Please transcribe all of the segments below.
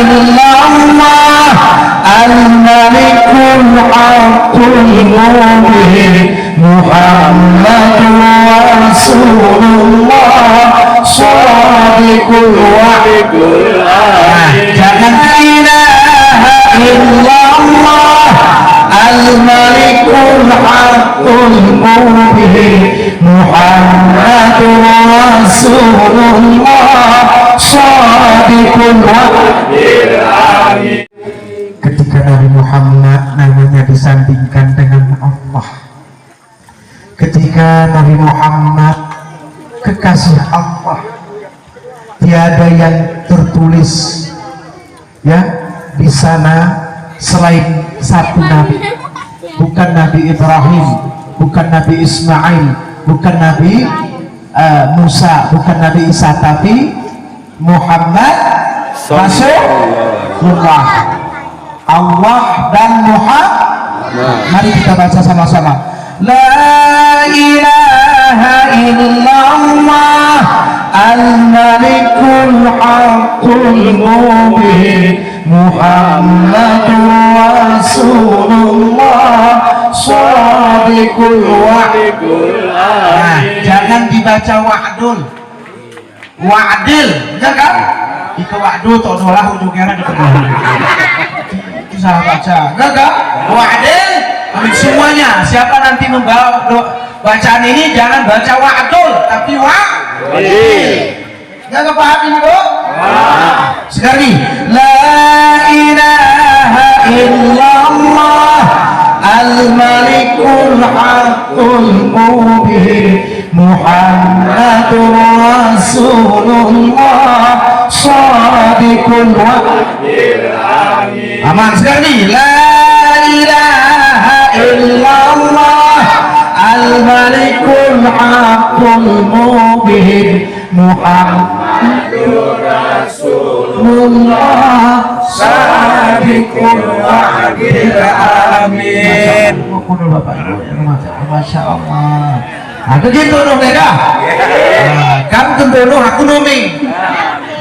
illallah al-malikul haqqul mubin Muhammadur Rasulullah shadiqul wa'dul amin. Jangan ilaha illallah al-malikul haqqul mubin Muhammadur Rasulullah shadiqul wa'dul amin. Ketika Nabi Muhammad namanya disandingkan dengan Allah, ketika Nabi Muhammad kekasih Allah, tiada yang tertulis ya di sana selain satu nabi, bukan Nabi Ibrahim, bukan Nabi Ismail, bukan Nabi Musa, bukan Nabi Isa, tapi Muhammad Rasulullah. Allah dan Muhammad. Mari kita baca sama-sama. La ilaha illallah al-malikul haqqul mubin Muhammadur Rasulullah shadiqul wa'dul amin. Jangan dibaca wa'dul, wa'dil, jangan. Itu wa'dul todolah ujungnya di tengah. Itu salah baca. Enggak. Wa'dil semuanya. Siapa nanti membawa bacaan ini jangan baca wa'dul tapi wa'dil. Jangan paham ini, Bu? Sekali. La ilaha illallah al-malikul haqqul mubin Muhammadur Rasulullah shadiqul wa'dil amin. Aman sekali. La ilaha illallah al-malikul haqqul mubin Muhammadur Rasulullah shadiqul wa'dil amin. Masya Allah. Aku gitu dong beda. Kan tentu aku noming.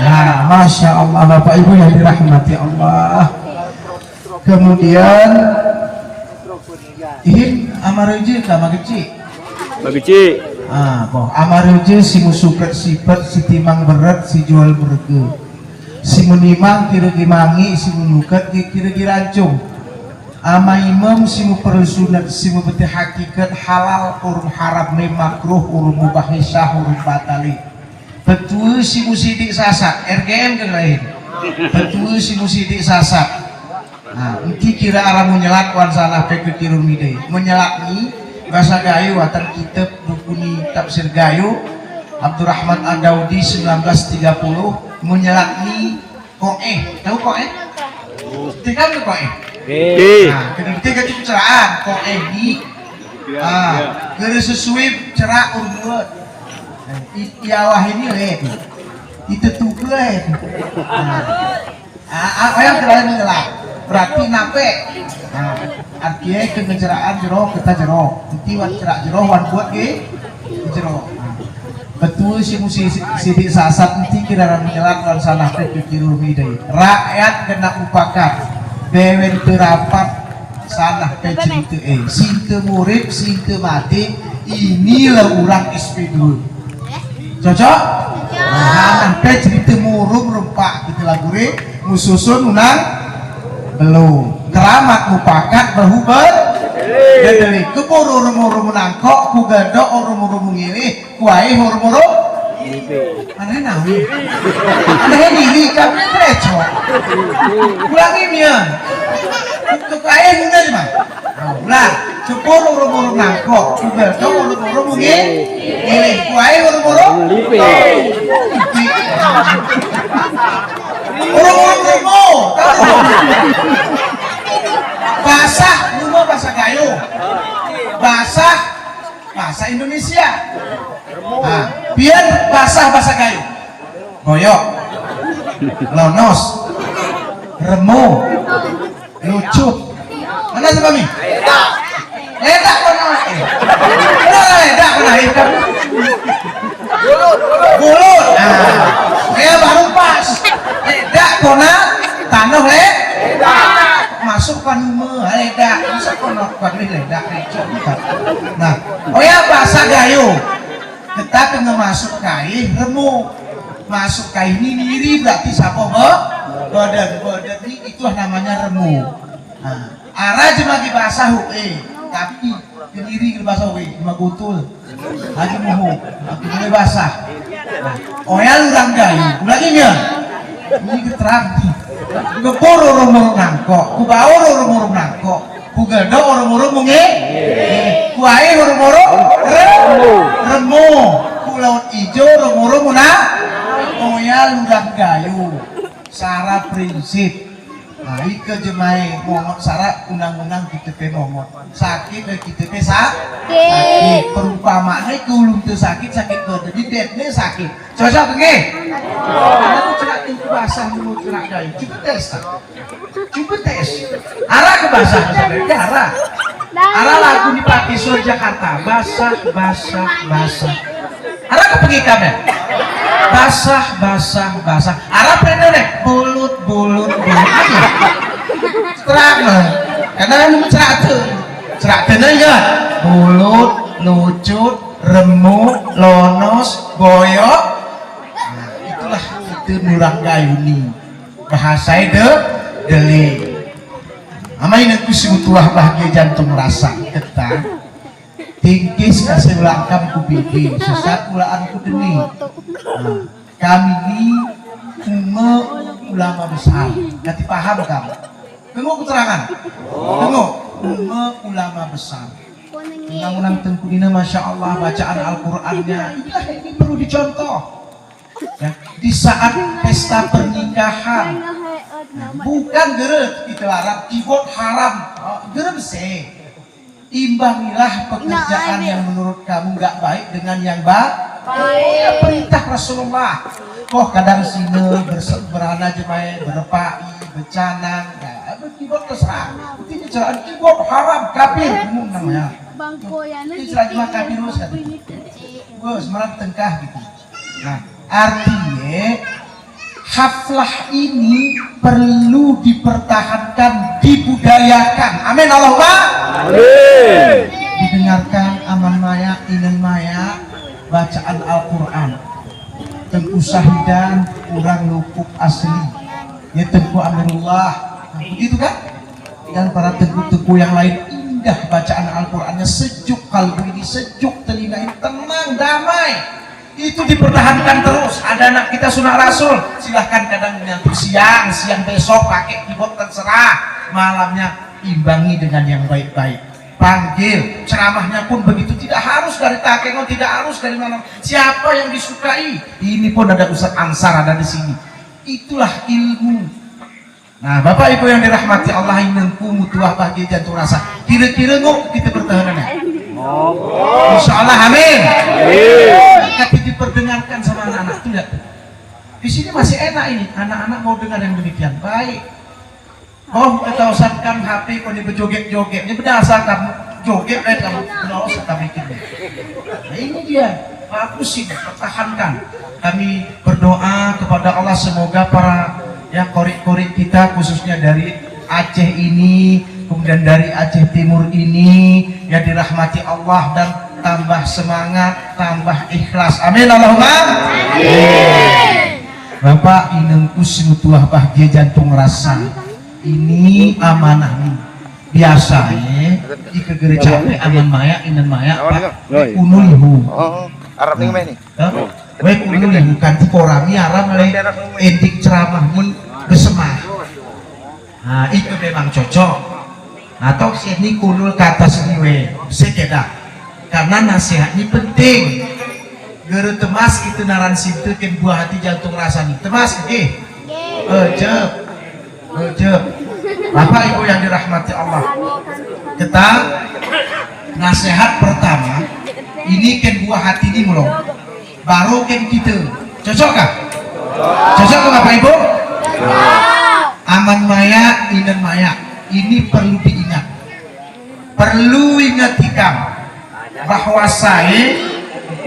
Nah, Masya Allah Bapak Ibu yang dirahmati Allah. Kemudian ini amaruji sama kecil. Magici. Amaruji si musukat sifat si timang berat si jual berge. Si menimang kira-kira mangi si menukat kira-kira rancung. Ama imam si mu perlu sunat si mu beti hakikat halal urun haram ne makruh urun mubah sah urun batali. Betul si mu sidik sasak RGM ke lain. Betul si mu sidik sasak. Nah, iki kira arah menyelat wan salah peke kirun midai. Menyelat ni bahasa gayo watan kitab dukuni tafsir gayo Abdurrahman Ad-Daudi 1930 menyelat ni tahu Tiga ke nah, ketika ceraan ini kena sesuai cerak urut iawah ini itu tuh apa yang kalian mengelak berarti nape artinya keceraan jero kita jero nanti wan cerak jero wan buat jero betul si musi sidik sasat nanti kira menjelat dan salah pikirul midai rakyat kena upakan dewen terapat salah pecerita sinte murid sinte mati inilah orang ispidul cocok? Nah pecerita murung rempak gitu lagu mususun unang belum keramat mupakat berhubung dan dari kepuru-rumuru menangkok kugadok orang-orang ngiri kuai orang-orang aneh nawi aneh diri kami trecok ulangi mian untuk kaya guna cuma ulang kepuru orang-orang nangkok kugadok orang-orang ngiri kuai orang-orang orang-orang basah rumah bahasa gayo bahasa Indonesia biar basah bahasa gayo goyok lonos remo lucut mana sih kami ledak mana ledak bulut kayak baru pas ledak kona sopan ledak bisa kono kuat ledak nah oh ya bahasa gayo kita kena masuk kai remuk masuk kai ini berarti siapa badan ini itulah namanya remuk nah arah cuma di bahasa hui tapi kendiri di bahasa hui cuma gutul lagi muhu lagi mulai basah oh ya lurang gayo lagi nya ini keterang ngepor orang-orang nangkok ku bawa orang-orang nangkok ku gado orang-orang mungi ku air orang-orang remu ku laut hijau orang-orang munah oh ya lurang gayo sara prinsip nah ike jemai ngomong sara undang-undang kita pe ngomong sakit kita pe sakit perumpamaannya kulung tuh sakit jadi bednya sakit cocok nge aku cerak itu basah mulut cerak gayo coba tes arah ke basah arah lagu di Pati Sur Jakarta basah arah ke pengikannya basah arah pernah deh bulut aja terang karena kan cerak tenang ya bulut lucut remuk lonos boyok nah itulah itu nurang gayuni bahasa deli amain aku sebutulah bahagia jantung rasa ketang tingkis kasih ulangkam ku bibi sesat ulaan ku deni kami ini ulama besar nanti paham kamu tengok keterangan tengok ulama besar undang-undang tengkunina Masya Allah bacaan Al-Qurannya inilah ini perlu dicontoh ya, di saat pesta pernikahan bukan geret itu larang keyboard haram geret sih imbangilah pekerjaan yang menurut kamu nggak baik dengan yang baik ya, perintah Rasulullah kadang sini berana jemaah berpai bercanang keyboard terserah ini jalan keyboard haram kafir umum namanya ini selagi kafir terus kan gue semarang tengkah gitu nah artinya haflah ini perlu dipertahankan dibudayakan amin Allahumma amin didengarkan aman maya inan maya bacaan Al-Quran tengku syahidan kurang lupuk asli ya tengku amirullah begitu kan dan para tengku-tengku yang lain indah bacaan Al-Qurannya sejuk kalbu ini sejuk telinga ini tenang damai itu dipertahankan terus ada anak kita sunah rasul silahkan kadang nanti siang besok pakai keyboard terserah malamnya imbangi dengan yang baik-baik panggil ceramahnya pun begitu tidak harus dari Takengon tidak harus dari mana siapa yang disukai ini pun ada Ustaz Ansar ada di sini itulah ilmu. Nah Bapak Ibu yang dirahmati Allah inengku mutuah bahagia jantung rasa kira-kira kita bertahanannya Insya Allah amin tapi diperdengarkan sama anak-anak tuh lihat di sini masih enak ini anak-anak mau dengar yang demikian baik kita usahkan HP kalau berjoget-joget ini berdasarkan joget kamu benar usah bikin nah ini dia bagus sih pertahankan kami berdoa kepada Allah semoga para ya korik-korik kita khususnya dari Aceh ini kemudian dari Aceh Timur ini ya dirahmati Allah dan tambah semangat tambah ikhlas amin Allahumma amin Bapak inengku sinutuah bahagia jantung rasa ini amanah nih biasanya di gereja aman maya inan maya pak unulihu Arab nih nih baik unulihu kan korami Arab oleh edik ceramah ini bersemah nah itu memang cocok atau sini kunul kata seniwe sekeda karena nasihat ini penting gere temas itu naran situ ken buah hati jantung rasa nih temas jeb Bapak Ibu yang dirahmati Allah kita nasihat pertama ini ken buah hati ini mulai baru ken kita cocok kah? Cocok ke Bapak Ibu? Aman maya inan maya ini perlu diingat perlu ingatkan bahwa saya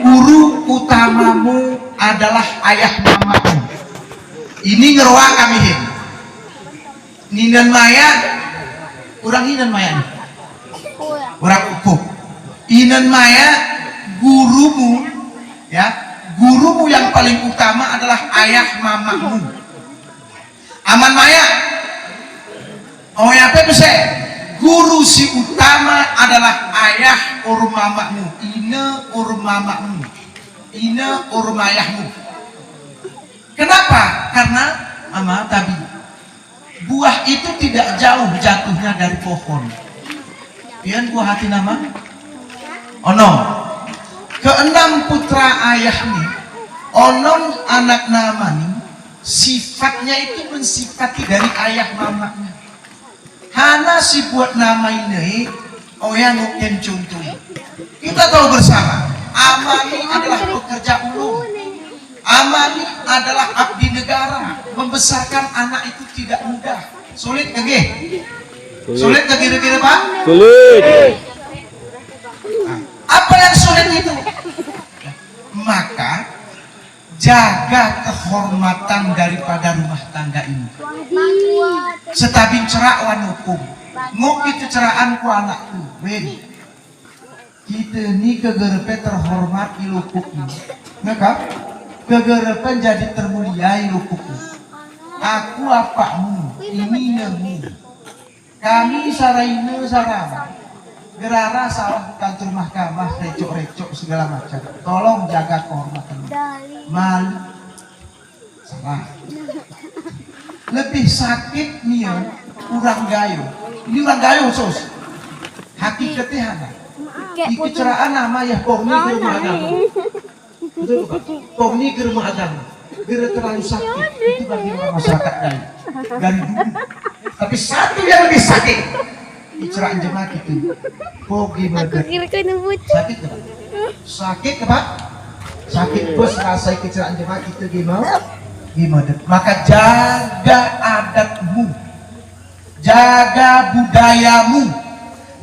guru utamamu adalah ayah mamamu ini ngeroa kami ninan maya Urang inan maya nih. Urang ukuk. Inan maya gurumu, ya, gurumu yang paling utama adalah ayah mamamu. Aman maya. Oh ya apa bisa? Guru si utama adalah ayah or mamamu, ina or mamamu, ina or ayahmu. Kenapa? Karena ama tadi buah itu tidak jauh jatuhnya dari pohon. Pian buah hati nama? Onom. Keenam putra ayah nih, onom anak nama nih, sifatnya itu mensifati dari ayah mamanya. Hana si buat nama ini, yang ngukien contoh. Kita tahu bersama, Amani adalah pekerja ulung. Amani adalah abdi negara. Membesarkan anak itu tidak mudah. Sulit kage? Sulit kage kira-kira Pak? Sulit. Apa yang sulit itu? Maka jaga kehormatan daripada rumah tangga ini. Setabing cerak wan hukum. Nguk itu ceraan ku anakku. Wen. Kita ni kegerepe terhormat di lukuknya. Ngakap? Kegerepe jadi termulia di lukuknya. Aku apamu? Ini nemu. Kami saraine sarama. Gerara sawah kantor mahkamah, recok-recok segala macam. Tolong jaga kehormatan. Malu. Salah. Lebih sakit nih urang gayo. Ini urang gayo sos. Hakikatnya ada. Di keceraan nama ya pokni ke rumah agama. Betul Pak? Pokni ke rumah agama. Gara terlalu sakit. Itu bagi orang masyarakat gayo. Dari dulu. Tapi satu yang lebih sakit. Iceraan jemaat itu. Pogi murder. Sakit ke Pak? Sakit ke Pak? Sakit bos rasai kecelakaan jemaat itu gimana? Maka jaga adatmu, jaga budayamu.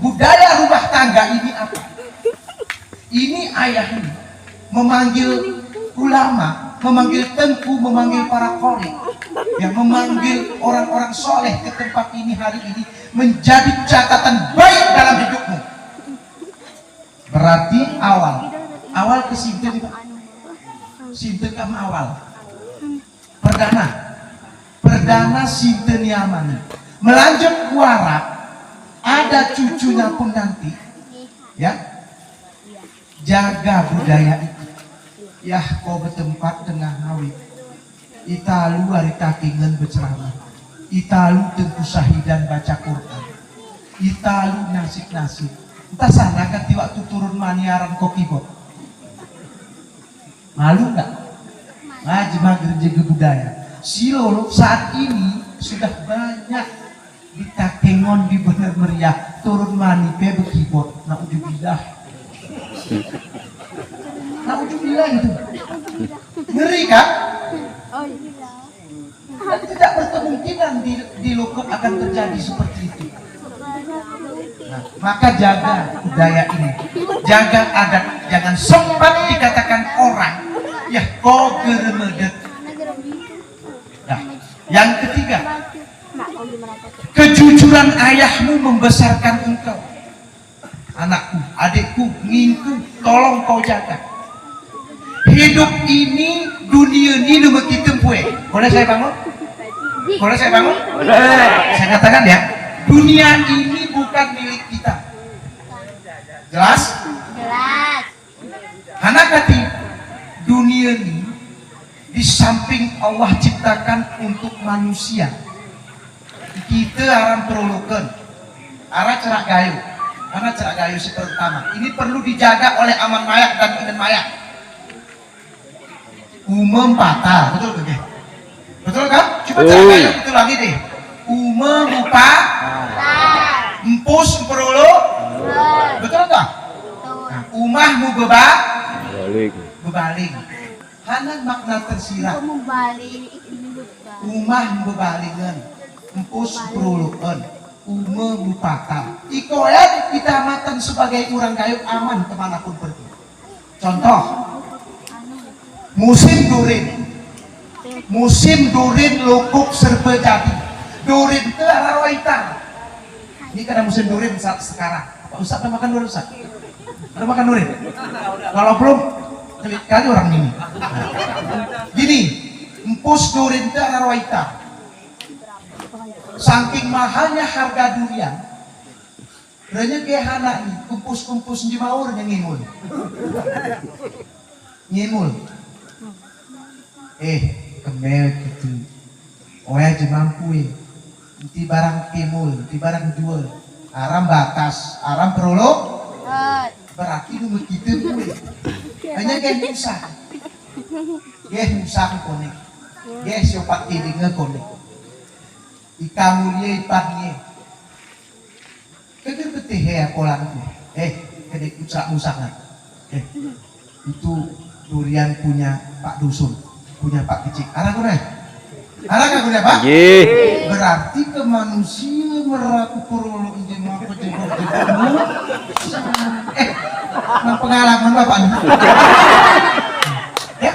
Budaya rumah tangga ini apa? Ini ayahmu memanggil ulama, memanggil tengku, memanggil para qori, yang memanggil orang-orang soleh ke tempat ini hari ini menjadi catatan baik dalam hidupmu. Berarti awal kesimpulan itu. Sinten kamu awal perdana sinten Yamani melanjut kuara ada cucunya pun nanti ya, jaga budaya itu ya. Kau bertempat tengah ngawit italu hari takingan berceramah, italu tentu syahidan baca Quran, italu nasib entah sana kan di waktu turun maniaran kokibot. Malu nggak? Majma gereja budaya. Silo saat ini sudah banyak ditakengon di bener meriah turun mani pe bekibot. Naudzubillah. Naudzubillah itu. Ngeri kan? Dan tidak berkemungkinan di lukuk akan terjadi seperti itu. Nah, maka jaga budaya ini, jaga adat, jangan sempat dikatakan orang ya kau geremedet. Nah, yang ketiga, kejujuran ayahmu membesarkan engkau. Anakku, adikku, nginku, tolong kau jaga. Hidup ini, dunia ini lu begitu pue. Boleh saya bangun? Boleh saya bangun? Boleh. Saya katakan ya, dunia ini bukan milik kita. Jelas? Jelas. Karena kati dunia ini di samping Allah ciptakan untuk manusia. Kita akan perlukan arah cerak gayu. Karena cerak gayu seperti pertama. Ini perlu dijaga oleh aman mayak dan inen mayak. Umum patah, betul kan? Betul kan? Coba cerak gayu itu lagi deh. Umum upah, empus perlu, betul tak? Nah, umahmu bebaling. Hanya makna tersirat. Umah bebalingan, empus perluan, umum patah. Ikoya kita amatan sebagai orang kayu aman kemanapun pergi. Contoh, musim durin lukuk serba jadi. Durin itu adalah roitan. Ini karena musim durian sekarang. Pak Ustaz udah makan durian Ustaz? Udah makan durian? Kalau belum, kali orang ini. Gini, empus durian itu arawaita. Saking mahalnya harga durian, renya kayak anak nih, kumpus-kumpus di maur yang ngimul. Ngimul. Kemel gitu. Oh ya mampu ya. Nanti barang timul, nanti barang jual. Aram batas, aram perolok. Berarti lu begitu gue. Hanya kayak musah. Dia musah konek. Dia siopat tidingnya konek. Ika mulia ipatnya. Kagak betih ya kolanku. Kedek musah kan. Itu durian punya Pak Dusun, punya Pak Kecik. Arah gue Arah gak punya Pak? Berarti ke manusia meraku perlu jemah pejemur. Pengalaman Bapak nih. Ya,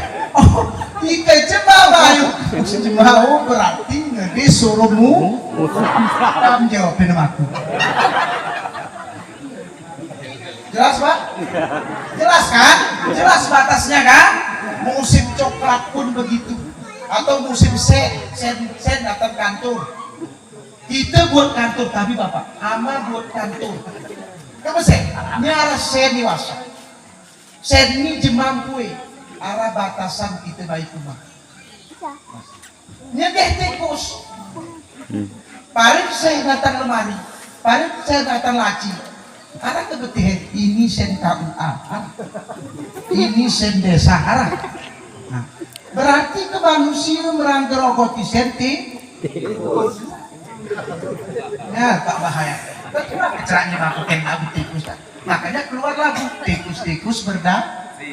ika jemah bayu. Jemah berarti ngede suruhmu. Kamu jawabin sama aku. Jelas Pak? Jelas kan? Jelas batasnya kan? Musim coklat pun begitu. Atau musim sen datang kantor. Kita buat kantor, tapi Bapak, ama buat kantor. Kamu sen? Ini arah sen dewasa. Sen ini jemampui. Arah batasan kita baik rumah. Ini deh tikus. Paling saya datang lemari. Paling saya datang laci. Arah kebetihan ini sen KUA, ini sen desa arah. Nah, berarti ke manusia meranggerogoti senti. Ya tak bahaya. Bagaimana keceranya melakukan lagu tikus? Makanya keluar lagu tikus-tikus berdasi.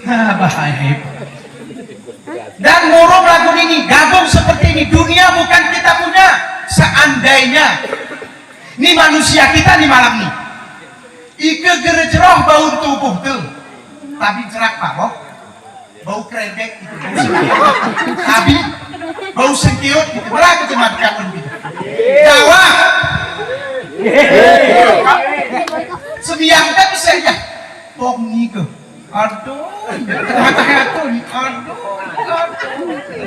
Nah bahaya. Dan murung lagu ini gabung seperti ini. Dunia bukan kita punya. Seandainya ini manusia kita nih malam nih. Ike gerejeroh bau tubuh tuh. Tapi cerak Pak, bau kredek gitu. Tapi bau sengkiut gitu. Berapa cuma kangen gitu. Jawa. Sebiangkan saja. Pongi ke. Aduh, mata-mata nih. Aduh.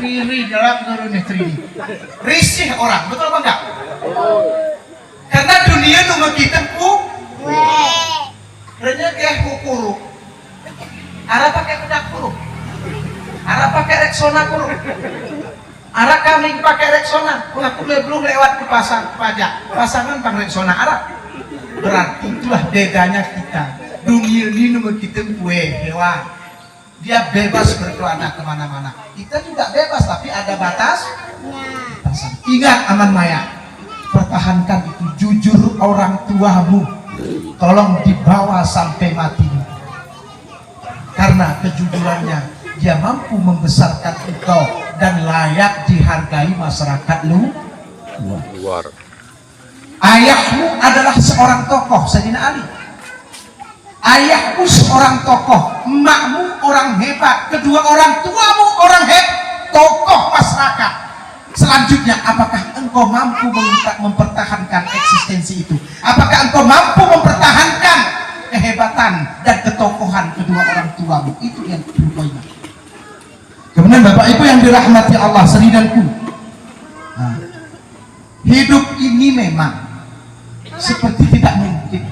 Riri dalam turun nih Tri. Risih orang, betul apa enggak? Karena dunia nomor kita renya kayak kukuru. Arah pakai bedak kuru. Arah pakai Rexona kuru. Arah kami pakai Rexona. Aku belum lewat ke pasar pajak. Pasangan pang Rexona arah. Berarti itulah bedanya kita. Dunia ini nomor kita hewan. Dia bebas berkelana kemana-mana. Kita juga bebas, tapi ada batasan. Ingat aman maya. Pertahankan itu, jujur orang tuamu, tolong dibawa sampai mati, karena kejujurannya dia mampu membesarkan engkau dan layak dihargai masyarakat luar. Ayahmu adalah seorang tokoh, Sayyidina Ali. Ayahku seorang tokoh, emakmu orang hebat, kedua orang tuamu orang hebat, tokoh masyarakat. Selanjutnya, apakah engkau mampu mempertahankan eksistensi itu? Apakah engkau mampu mempertahankan kehebatan dan ketokohan kedua orang tuamu? Itu yang perlu kau ingat. Kemudian Bapak Ibu yang dirahmati Allah, seni dan ku. Nah, hidup ini memang seperti tidak mungkin.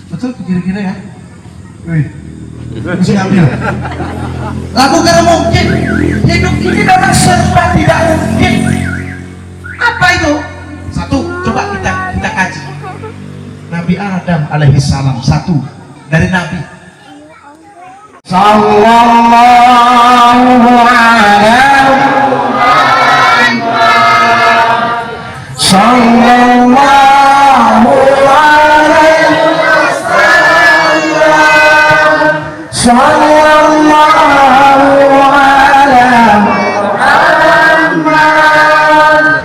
Betul kira-kira ya? Wih. Mesti ngambil. Lakukan mungkin. Hidup ini memang serba tidak mungkin. Apa itu? Satu, coba kita kaji. Nabi Adam alaihissalam, satu dari Nabi. Sallallahu alaihi wasallam.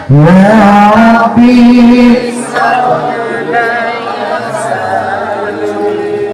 Ya Rabbi